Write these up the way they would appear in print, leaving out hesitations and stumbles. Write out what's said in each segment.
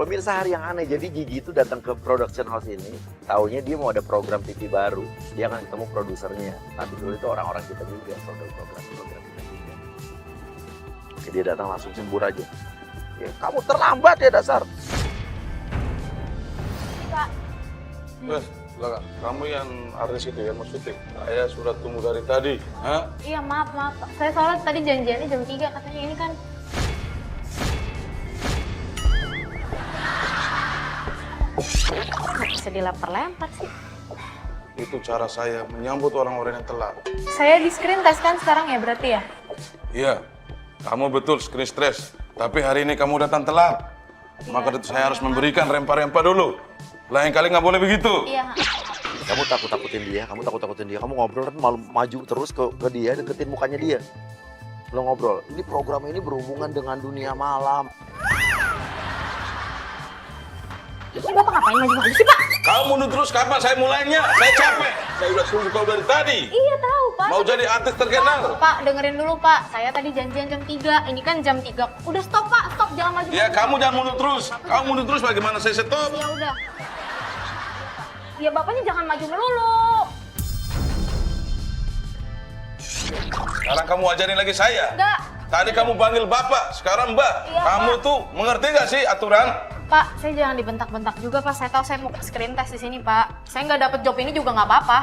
Pemirsa Hari yang Aneh, jadi Gigi itu datang ke production house ini, taunya dia mau ada program TV baru. Dia akan ketemu produsernya. Tapi dulu itu orang-orang kita juga, program kita juga. Oke, dia datang langsung sembur aja. Ya, kamu terlambat ya dasar. Pak. Kamu yang artis itu ya, maksudnya? Saya sudah tunggu dari tadi. Hah? Iya, maaf. Saya soalnya tadi janjiannya jam 3, katanya ini kan. Kok bisa dilempar-lempar sih? Itu cara saya menyambut orang-orang yang telat. Saya di screen test kan sekarang ya berarti ya? Iya, kamu betul screen stress. Tapi hari ini kamu datang telat. Maka saya harus memberikan rempah-rempah dulu. Lain kali nggak boleh begitu. Iya. Kamu takut-takutin dia, kamu ngobrol tapi malu maju terus ke dia, deketin mukanya dia. Lo ngobrol, ini program ini berhubungan dengan dunia malam. Ini Bapak ngapain maju-maju sih, Pak? Kamu mundur terus, kapan saya mulainya? Saya capek. Saya udah suruh kau dari tadi. Iya tahu, Pak. Mau jadi artis terkenal. Pak, dengerin dulu, Pak. Saya tadi janjian jam 3. Ini kan jam 3. Udah stop, Pak. Stop, jangan maju. Ya, kamu jangan mundur terus. Kamu mundur terus, bagaimana saya stop? Ya udah. Ya Bapaknya jangan maju melulu. Sekarang kamu ajarin lagi saya. Enggak. Tadi kamu panggil Bapak, sekarang Mbak. Iya, Kamu Pak. tuh mengerti gak sih aturan? Pak, saya jangan dibentak-bentak juga, Pak. Saya tahu saya mau screen test di sini, Pak. Saya nggak dapet job ini juga nggak apa-apa.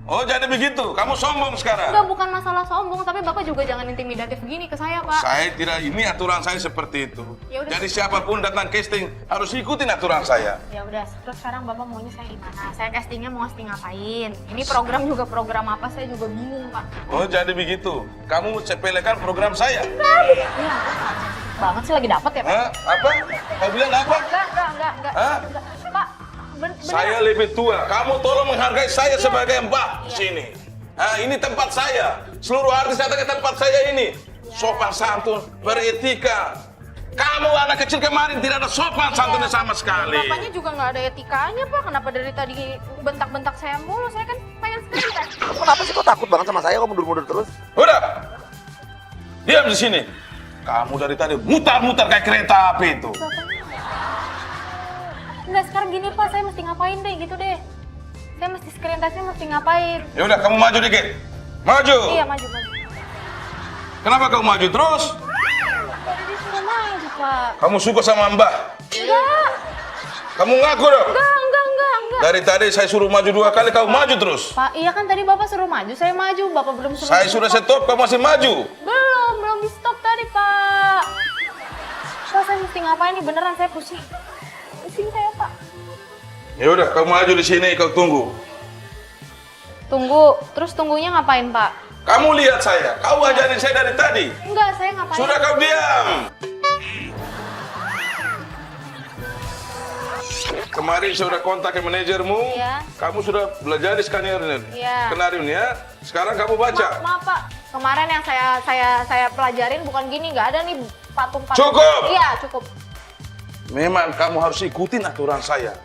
Oh, jadi begitu. Kamu sombong sekarang. Enggak, bukan masalah sombong, tapi Bapak juga jangan intimidatif gini ke saya, Pak. Saya tidak, ini aturan saya seperti itu. Ya udah. Jadi siapapun datang casting harus ikutin aturan saya. Ya udah, terus sekarang Bapak maunya saya gimana? Saya castingnya mau casting ngapain? Ini program juga program apa? Saya juga bingung, Pak. Oh, jadi begitu. Kamu sepelekan program saya. Iya, banget sih lagi dapat ya, Pak? Hah? Apa? Kau bilang apa? Enggak. Hah? Pak, bener. Saya lebih tua. Kamu tolong menghargai saya sebagai mbak di sini. Nah, ini tempat saya. Seluruh artis datang ke tempat saya ini. Sopan santun, beretika. Kamu anak kecil kemarin tidak ada sopan santunnya sama sekali. Bapaknya juga nggak ada etikanya, Pak. Kenapa dari tadi bentak-bentak saya mulu? Saya kan pengen screen test. Kenapa sih kok takut banget sama saya, kok mundur-mundur terus? Udah. Diam di sini. Kamu dari tadi mutar-mutar kayak kereta api itu. Enggak, sekarang gini, Pak. Saya mesti ngapain deh, gitu deh. Saya mesti screen testnya mesti ngapain? Ya udah, kamu maju dikit. Maju. Iya, maju. Kenapa kamu maju terus? Tadi disuruh maju, Pak. Kamu suka sama Mbak? Enggak. Kamu ngaku dong? Enggak. Dari tadi saya suruh maju 2 kali, kamu maju terus. Pak, iya kan tadi Bapak suruh maju, saya maju. Bapak belum suruh. Saya sudah stop, kamu masih maju. Belum di stop tadi, Pak. Pak, saya mesti ngapain nih? Beneran saya pusing. Pusing saya, Pak. Ya udah, kamu maju di sini, kau tunggu. Tunggu, terus tunggunya ngapain, Pak? Kamu lihat saya, kau ajarin saya dari tadi. Enggak, saya ngapain? Sudah kau diam. Kemarin saya sudah kontak ke manajermu. Iya. Kamu sudah belajar di skenario. Iya. Skenario ya. Sekarang kamu baca. Maaf, Pak. Kemarin yang saya pelajarin bukan gini, nggak ada nih patung-patung. Cukup! Iya, cukup. Memang kamu harus ikutin aturan saya.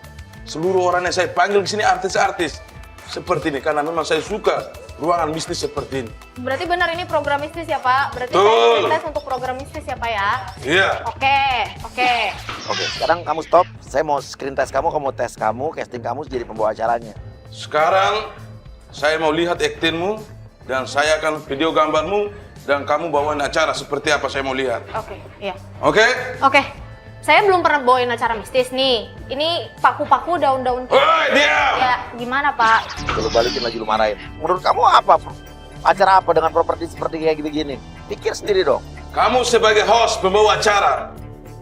Seluruh orang yang saya panggil ke sini artis-artis seperti ini karena memang saya suka ruangan bisnis seperti ini. Berarti benar ini program bisnis ya, Pak? Berarti Betul. saya screen test untuk program bisnis ya, Pak ya? Iya. Oke. Sekarang kamu stop, saya mau screen test kamu mau tes kamu, casting kamu jadi pembawa acaranya. Sekarang saya mau lihat aktingmu dan saya akan video gambarmu dan kamu bawain acara seperti apa saya mau lihat. Oke, iya. Oke? Oke. Saya belum pernah bawain acara mistis nih. Ini paku-paku daun-daun. Woi, diam! Ya, gimana, Pak? Kalau balikin lagi lu marahin. Menurut kamu apa? Acara apa dengan properti seperti kayak gini? Pikir sendiri dong. Kamu sebagai host pembawa acara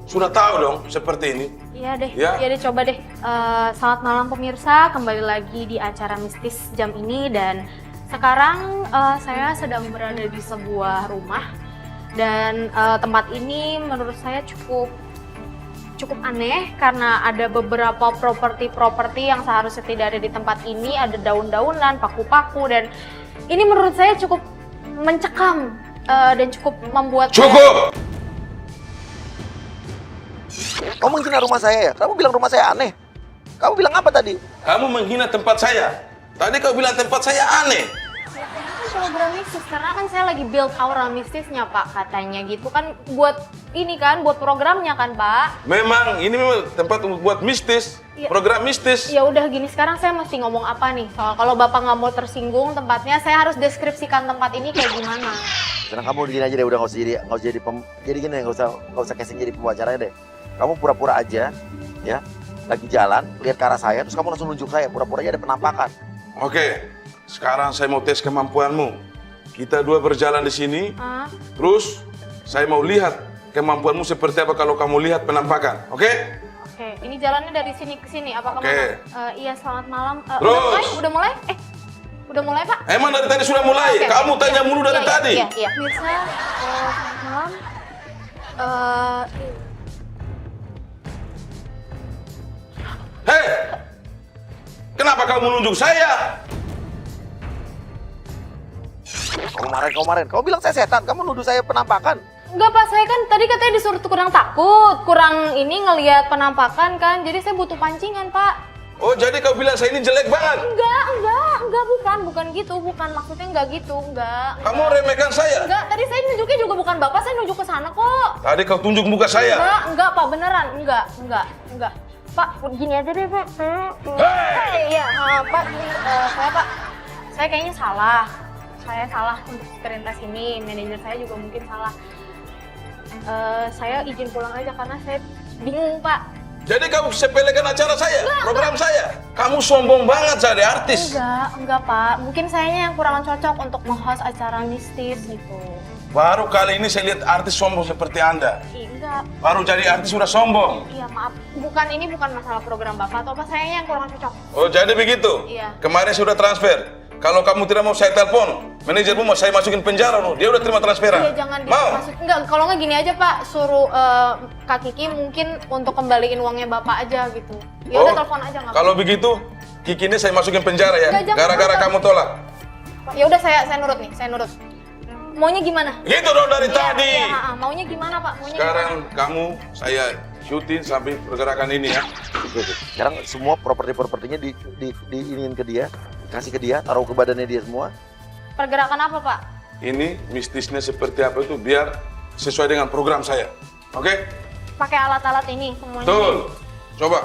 sudah tahu dong seperti ini. Iya deh, Ya. iya deh, coba deh. Selamat malam pemirsa, kembali lagi di acara mistis jam ini dan sekarang saya sedang berada di sebuah rumah dan tempat ini menurut saya cukup aneh karena ada beberapa properti yang seharusnya tidak ada di tempat ini, ada daun-daunan, paku-paku dan ini menurut saya cukup mencekam dan cukup membuat Cukup! Kamu menghina rumah saya ya? Kamu bilang rumah saya aneh. Kamu bilang apa tadi? Kamu menghina tempat saya. Tadi kau bilang tempat saya aneh. program mistis karena kan saya lagi build aura mistisnya Pak katanya gitu kan buat ini kan buat programnya kan Pak. Memang ini memang tempat untuk buat mistis, Iya. program mistis. Ya udah gini sekarang saya mesti ngomong apa nih soal kalau Bapak nggak mau tersinggung tempatnya saya harus deskripsikan tempat ini kayak gimana. Sekarang kamu gini aja deh, udah nggak usah jadi gini, nggak usah casing jadi pembicaranya deh. Kamu pura-pura aja, ya, lagi jalan, lihat ke arah saya, terus kamu langsung nunjuk saya, pura-pura aja ada penampakan. Oke, sekarang saya mau tes kemampuanmu. Kita dua berjalan di sini, terus saya mau lihat kemampuanmu seperti apa kalau kamu lihat penampakan, oke? Oke, ini jalannya dari sini ke sini. Apa kamu? Oke. Iya, selamat malam. Terus. Udah mulai? Udah mulai, Pak? Emang dari tadi sudah mulai? Oke. Kamu tanya mulu dari tadi. Iya. Mirsa, selamat malam. Hei, kenapa kamu menunjuk saya? Kemarin, kamu bilang saya setan, kamu nuduh saya penampakan. Enggak Pak, saya kan tadi katanya disuruh tuh kurang takut, kurang ini ngelihat penampakan kan, jadi saya butuh pancingan Pak. Oh, jadi kau bilang saya ini jelek banget? Enggak, bukan gitu, bukan maksudnya enggak gitu, enggak. Kamu remehkan saya? Enggak, tadi saya nunjuknya juga bukan Bapak, saya nunjuk ke sana kok. Tadi kau tunjuk muka saya? Enggak Pak, beneran, enggak. Pak, gini aja deh Pak. Iya, Pak, saya kayaknya salah. Saya salah untuk perintah ini, manajer saya juga mungkin salah. Saya izin pulang aja karena saya bingung Pak. Jadi kamu sepelekan acara saya, program saya? Kamu sombong banget jadi artis. Enggak Pak. Mungkin sayanya yang kurang cocok untuk meng-host acara mistis gitu. Baru kali ini saya lihat artis sombong seperti Anda. Enggak. Baru jadi artis sudah sombong. Iya maaf. Ini bukan masalah program Bapak atau apa, sayanya yang kurang cocok. Oh, jadi begitu? Iya. Kemarin sudah transfer. Kalau kamu tidak mau saya telepon, manajermu mau saya masukin penjara loh. Dia udah terima transferan. Iya, jangan mau? dimasuk. Enggak, kalau nggak gini aja Pak, suruh Kak Kiki mungkin untuk kembaliin uangnya Bapak aja gitu. Ya udah telepon aja nggak Kalau begitu, Kiki ini saya masukin penjara ya. Enggak, jangan, Gara-gara Bapak. kamu tolak. Ya udah saya nurut nih, saya nurut. Maunya gimana? Gitu dong dari tadi. Iya, maunya gimana Pak? Maunya Sekarang gimana? kamu saya syuting sampai pergerakan ini ya. Oke. Sekarang semua properti-propertinya diinin ke dia, kasih ke dia, taruh ke badannya dia semua. Pergerakan apa Pak? Ini mistisnya seperti apa itu biar sesuai dengan program saya. Oke? Pakai alat-alat ini semuanya. Betul. Coba.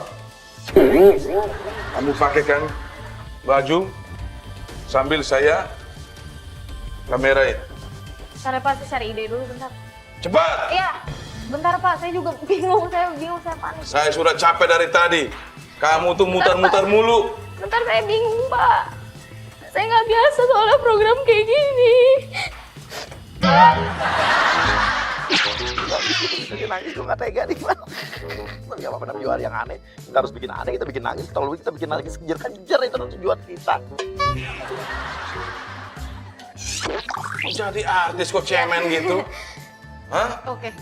Kamu pakaikan baju sambil saya kamerain. Bentar ya Pak, saya cari ide dulu bentar. Cepat. Iya, bentar Pak, saya juga bingung, saya panik. Saya sudah capek dari tadi. Kamu tuh muter-muter mulu. Bentar, saya bingung Pak. Saya nggak biasa soalnya program kayak gini. Bikin nangis, gue gak tega nih. Tapi gak apa-apa, namanya yang aneh. Kita harus bikin aneh, kita bikin nangis. Kalau kita bikin nangis, kejar itu tujuan kita. Jadi artis kok cemen gitu? Hah? Oke.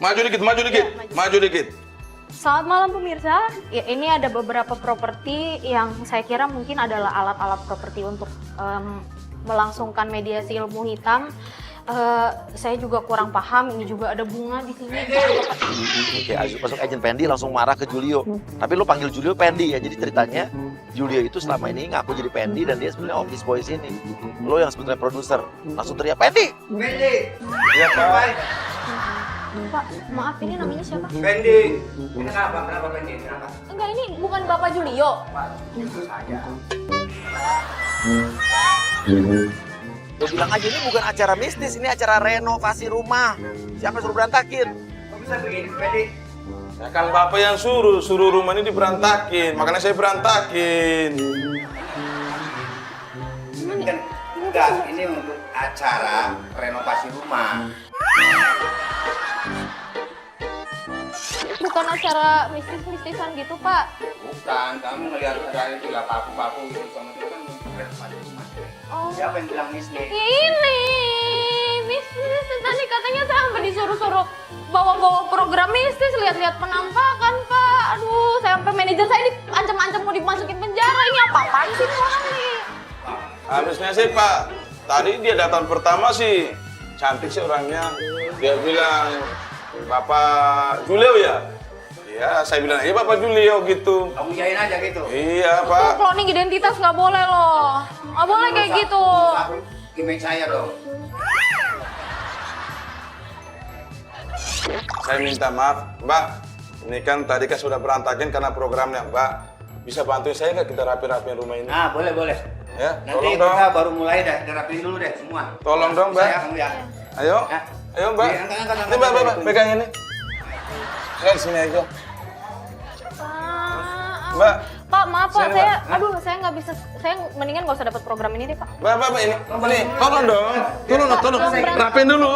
Maju dikit. Ya, Maju dikit. Selamat malam pemirsa. Ya, ini ada beberapa properti yang saya kira mungkin adalah alat-alat properti untuk melangsungkan mediasi ilmu hitam. Saya juga kurang paham. Ini juga ada bunga di sini. Oke, masuk agent Pendi langsung marah ke Julio. Tapi lo panggil Julio Pendi ya. Jadi ceritanya Julio itu selama ini ngaku jadi Pendi dan dia sebenarnya office boy sini. Lo yang sebetulnya produser. Langsung teriak Pendi. Pendi. Iya Pak. Pak, maaf ini namanya siapa? Pendi. Kenapa Pendi? Kenapa? Enggak, ini bukan Bapak Julio. Itu saya. Lo bilang aja ini bukan acara mistis, ini acara renovasi rumah. Siapa suruh berantakin? Kok bisa begini, Pendi? Ya kan Bapak yang suruh rumah ini diberantakin. Makanya saya berantakin. Kan enggak, ini untuk acara renovasi rumah. Bukan acara mistis-mistisan gitu, Pak. Bukan, kamu ngelihat ada tiga paku-paku gitu sama itu kan renovasi rumah. Oh. Siapa yang bilang mistis? Ini mistis tadi katanya saya sampai disuruh-suruh bawa-bawa program mistis, lihat-lihat penampakan Pak. Aduh, saya sampai manajer saya diancam-ancam mau dimasukin penjara. Ini apa-apaan sih ini orang nih? Habisnya sih Pak, tadi dia datang pertama sih cantik sih orangnya. Dia bilang Bapak Julio ya? Iya, saya bilang aja Bapak Julio gitu. Kamu iyain aja gitu. Iya, Pak. Cloning identitas nggak boleh loh. Nggak boleh kayak gitu. Aku image saya dong. Saya minta maaf, Mbak. Ini kan tadi kan sudah berantakin karena programnya, Mbak. Bisa bantuin saya nggak kita rapi-rapiin rumah ini? Nah, boleh. Ya, Nanti tolong dong. kita baru mulai deh, rapiin dulu deh semua. Tolong dong, Mbak. Saya kamu ya. Ayo, Ya. ayo Mbak. Iya, angkat, Ini Mbak, pegang ini. Saya di sini aja. Mbak, Pak, maaf Pak, Sini, saya, Pak. saya nggak bisa, saya mendingan nggak usah dapat program ini deh Pak. Mbak, ini, tolong dong. Tolong. Rapin dulu.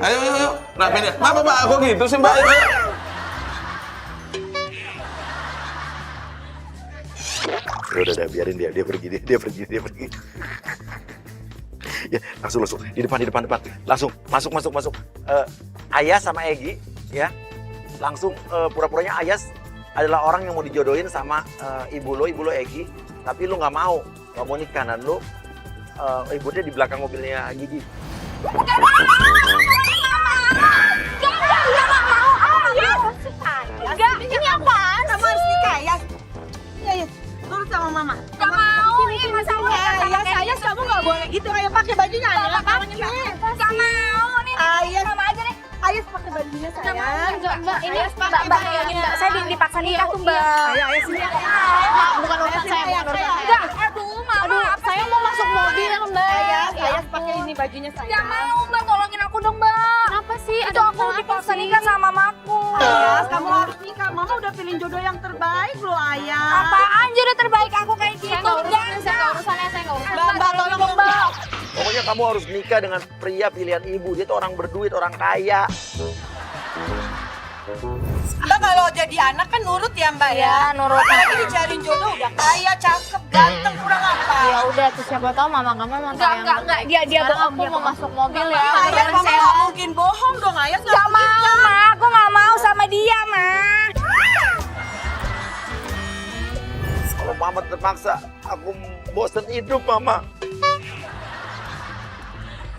Ayo. Rapin ya. Mbak, aku gitu sih, Mbak. Ayo. Udah, biarin dia pergi. Ya, langsung di depan. Langsung masuk. Ayas sama Egi, ya. Langsung pura-puranya Ayas adalah orang yang mau dijodohin sama ibu lo Egi, tapi lu nggak mau nikah, dan lu ibunya di belakang mobilnya Gigi. Enggak, ini apaan? Kamu harus nikah ya? Iya, nurut sama mama. Gak mau, ini masalahnya. Ayas, kamu gak boleh gitu, kayak pakai bajunya ya. Gak mau, nih. Ayas, sama aja nih. Ayas pakai bajunya sayang. Mbak, ini Mbak, saya dipaksa nikah tuh Mbak. Ayas ini. bukan urusan saya. Enggak, aduh, Saya mau masuk mobil Mbak. Ayas pakai ini bajunya sayang. Gak mau Mbak, tolongin aku dong Mbak. Kenapa sih? Itu aku dipaksa nikah sama mamaku. Ayas, kamu harus nikah. Mama udah pilih jodoh yang terbaik loh, Ayas. Apaan jodoh terbaik aku kayak gitu? Saya nggak urusannya. Mbak, tolong dong, Mbak. Pokoknya kamu harus nikah dengan pria pilihan ibu. Dia tuh orang berduit, orang kaya. Mbak kalau jadi anak kan nurut ya Mbak ya? Iya, nurut. Apalagi dicariin jodoh udah kaya, cakep, ganteng, kurang apa? Ya udah, tuh siapa tahu mama kamu emang Enggak, dia Sekarang bohong. aku mau masuk mobil ya. Ayas, Bareng mama saya. nggak mungkin bohong dong, Ayas nggak Gak mau Ma, aku gak mau sama dia Ma. Kalau mama terpaksa, aku bosen hidup, mama.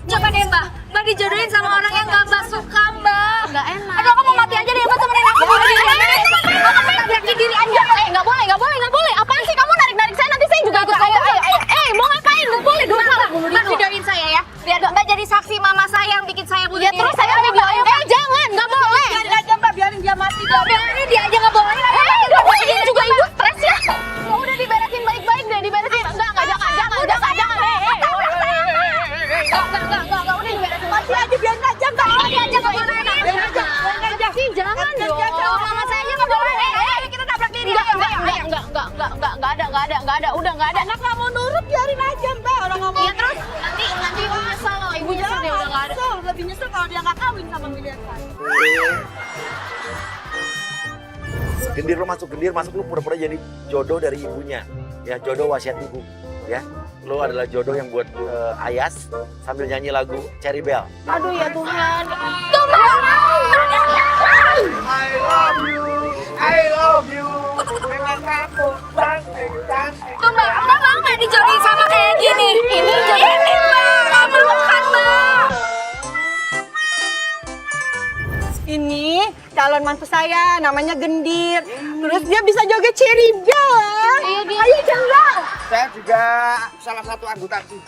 Coba deh Mbak dijodohin sama orang yang Mbak suka Mbak. Nggak enak. Aduh aku mau mati aja deh Mbak, temenin aku bunuh diri. Aku tabrak diri aja. Nggak boleh. Apaan sih kamu narik saya? Nanti saya juga ikut kamu. Mau ngapain? Nggak boleh dong. Mbak videoin saya ya, biar Mbak jadi saksi mama saya yang bikin saya bunuh Ya diri. terus saya videoin. Jangan, nggak boleh. Biarin aja Mbak, biarin dia mati. Biarin dia aja gak boleh. Ini juga ibu stres ya. Ya udah diberesin baik-baik deh, diberesin. Enggak, jangan. Enggak, udah diberesin. Mati aja, biarin aja Mbak. Dia aja gak boleh. Jangan dong. Mama saya aja gak boleh. Kita tabrak diri. Enggak ada. Udah nggak ada. Anak nggak mau nurut, biarin aja Mbak. Orang nggak mau. Ya terus nanti nyesel loh. Ibu nyesel dia udah nggak ada. Nyesel, lebih nyesel kalau dia nggak kawin sama miliar saya. Gendir masuk lu pura-pura jadi jodoh dari ibunya. Ya, jodoh wasiat ibu. Ya, lu adalah jodoh yang buat Ayas sambil nyanyi lagu Cherry Bell. Aduh ya Tuhan. I love you. Dengan kamu cantik. Tuh Mbak mau gak dijodohin sama kayak gini? Ini Mbak, gak mau kan Mbak? Ini calon mantu saya, namanya Gendir. Terus dia bisa joget Cherry Bell. Iya, dia. Ayo jangan. Saya juga salah satu anggota tim.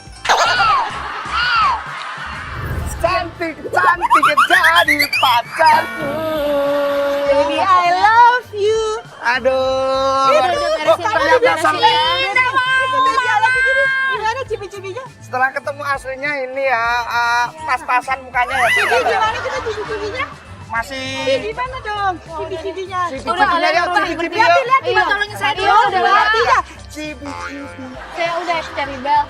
Cantik jadi pacarku. Baby, I love you. Aduh. beresin ya. Gimana cibi-cibinya? Setelah ketemu aslinya ini ya pas-pasan mukanya ya. Cibi gimana kita cibi-cibinya? Masih Gimana dong cibi-cibinya? cibi-cibinya ya cibi-cibi ya. Lihat, Iya. tolongin saya Iya, dulu. udah, Berarti Mbak. ya. Cibi-cibi. Saya udah cari bel.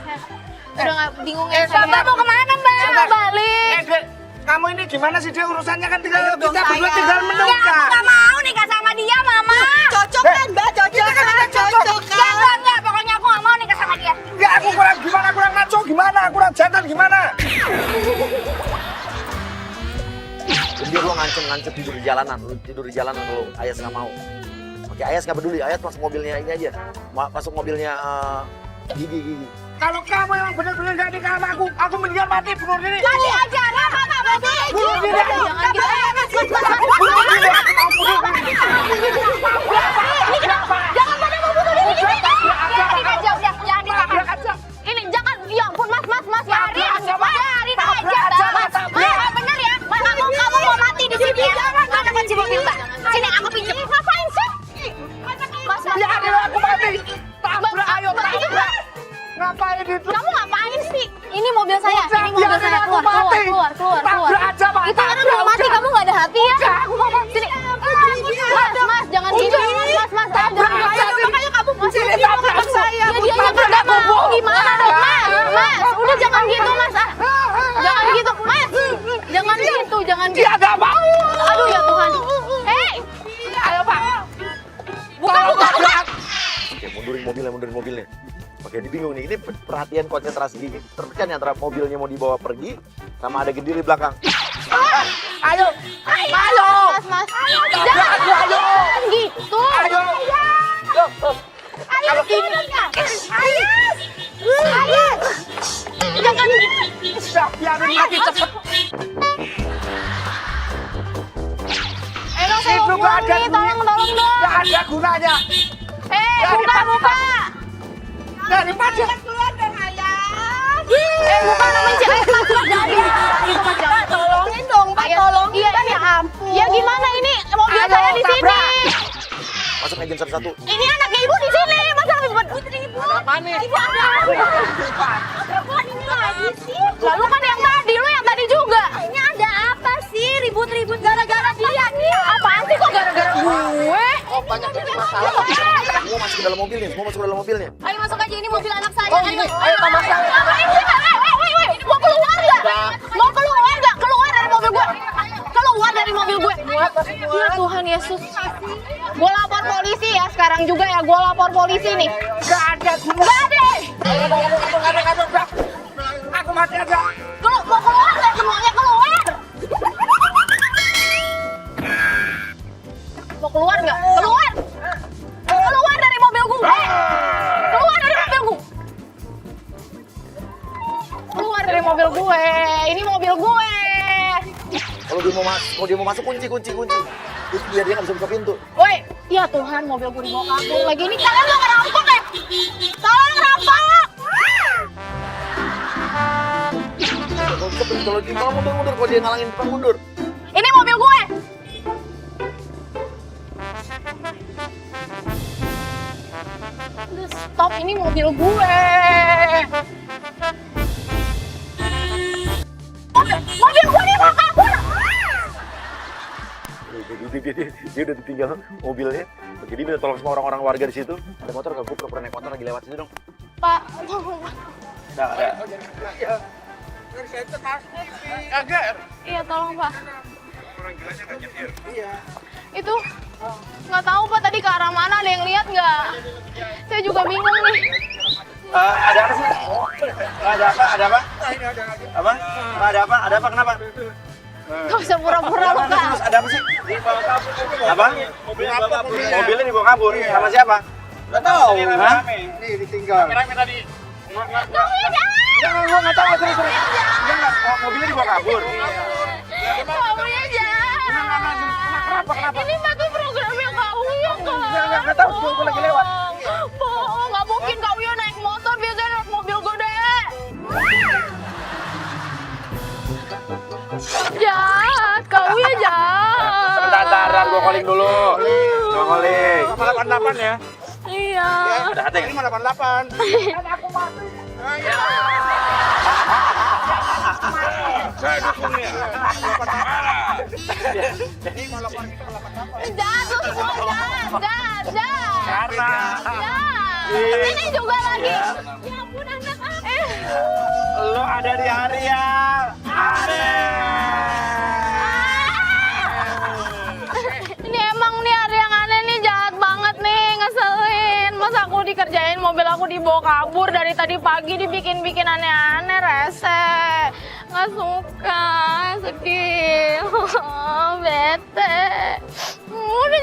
Udah nggak bingung ya. Mbak mau kemana Mbak? Balik. Dek, kamu ini gimana sih dia urusannya kan tinggal Ayo dong, kita berdua sayang. tinggal Ya aku menikah. gak mau nikah sama dia Mama. Cocok kan, Mbak? Cocok kan? Cocok kan? Enggak, pokoknya aku gak mau nikah sama dia. Enggak, aku kurang gimana, kurang maco gimana, kurang jantan gimana. Gendir lu ngancem tidur di jalanan lu Ayas nggak mau. Oke, Ayas nggak peduli, Ayas masuk mobilnya ini aja. Masuk mobilnya Gigi. Kalau kamu emang benar-benar gak nikah sama aku mendingan mati bunuh diri. Mati aja, Mama gak mati. Bunuh diri. Jangan gitu. Bunuh diri. Bunuh diri. mundurin mobilnya. Oke, dia bingung nih. Ini perhatian konsentrasi gigi tertekan antara mobilnya mau dibawa pergi sama ada gede di belakang. Ayo, ayo, mas, jangan gitu. Ayo, ayo, gini nggak? Ayo, jangan gitu. Biarin lagi cepet. Dong, saya mau pulang nih, tolong dong. Nggak ada gunanya. Buka. Daripada Keluar dong, ayah. Buka namanya si Ayah Mas, gitu Mas, jangan. Tolongin dong, Pak, tolongin. Iya, Ya ampun. Ya gimana ini? Mobil saya di sini. Masuk aja satu-satu. Ini anaknya ibu di sini. Masa ribet? Ibu ada apa? Apa ini lagi sih? Lalu kan yang tadi juga. Ini ada apa sih? Ribut-ribut gara-gara dia nih. Apaan sih kok gara-gara gue? Oh, banyak masalah. Semua masuk ke dalam mobilnya, semua masuk ke dalam mobilnya. Ayo masuk aja, ini mobil anak saya. Oh, ini. Ayo, Pak Mas. Ini mau keluar nggak? Mau keluar nggak? Keluar dari mobil gue. Keluar dari mobil gue. Ya Tuhan Yesus. Gue lapor polisi ya sekarang juga ya. Gue lapor polisi nih. nggak ada gunanya. Gak ada. Aku mati aja. Mau keluar nggak? Semuanya keluar. Mau keluar nggak? Keluar. Keluar dari mobil gue. Keluar dari mobil gue. Keluar dari mobil gue. Ini mobil gue. Kalau dia mau masuk kunci. Itu biar dia nggak bisa buka pintu. Woi, ya Tuhan, mobil gue dibawa kabur lagi. Ini kalian mau ngerampok ya? Tolong rampok! Kalau bisa kalau dia mau mundur, kalau dia ngalangin bukan mundur. Ini mobil gue. Udah stop, ini mobil gue. Mobil gue dibawa kabur. Dia udah ditinggal mobilnya. Jadi minta tolong semua orang-orang warga di situ. Ada motor nggak? Gue pernah naik motor lagi lewat situ dong. Pak, tolong Pak. Nggak ada. Iya, tolong Pak. Itu nggak tahu Pak tadi ke arah mana, ada yang lihat nggak? Saya juga bingung nih. Ada apa sih? Ada apa? Apa? Ada apa? Kenapa? Gak usah pura-pura lu Kak. Terus ada apa sih? Apa? Mobilnya dibawa kabur. Sama siapa? Nggak tahu. Hah? Nih ditinggal. Jangan, gua nggak tahu. Terus. Jangan, mobilnya dibawa kabur. Kaunya jahat. Kenapa? Ini mah tuh programnya Kaunya Kak. Nggak tahu, gua lagi lewat. Bohong, nggak mungkin Kaunya naik motor, biasanya naik mobil gede. Jahat, Kaunya jahat. Sebentar, gua calling dulu. Gua calling. 88 ya. Iya. Ada hati Ini mah 88. Saya dukung ya. Jahat lu semua, jahat. Karena Jahat. Ini juga lagi. Ya ampun anak aku. lo ada di Arya. Ini emang nih hari yang aneh nih, jahat banget nih, ngeselin. Masa aku dikerjain, mobil aku dibawa kabur dari tadi pagi, dibikin-bikin aneh-aneh, rese. Nggak suka, sedih, bete. Udah